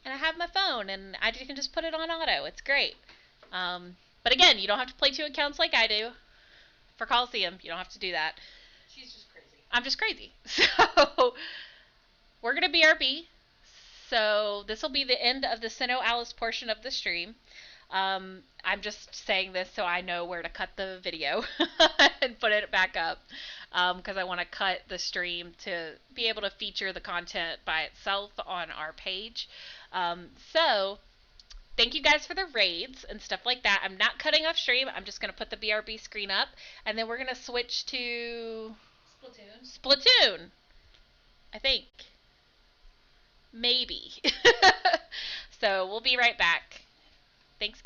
and I have my phone and I can just put it on auto. It's great. But again, you don't have to play 2 accounts like I do for Coliseum. You don't have to do that. She's just crazy. I'm just crazy. So we're going to BRB. So this will be the end of the SINoAlice portion of the stream. I'm just saying this so I know where to cut the video and put it back up, because I want to cut the stream to be able to feature the content by itself on our page. So thank you guys for the raids and stuff like that. I'm not cutting off stream. I'm just going to put the BRB screen up, and then we're going to switch to Splatoon. I think. Maybe. So we'll be right back. Thanks, guys.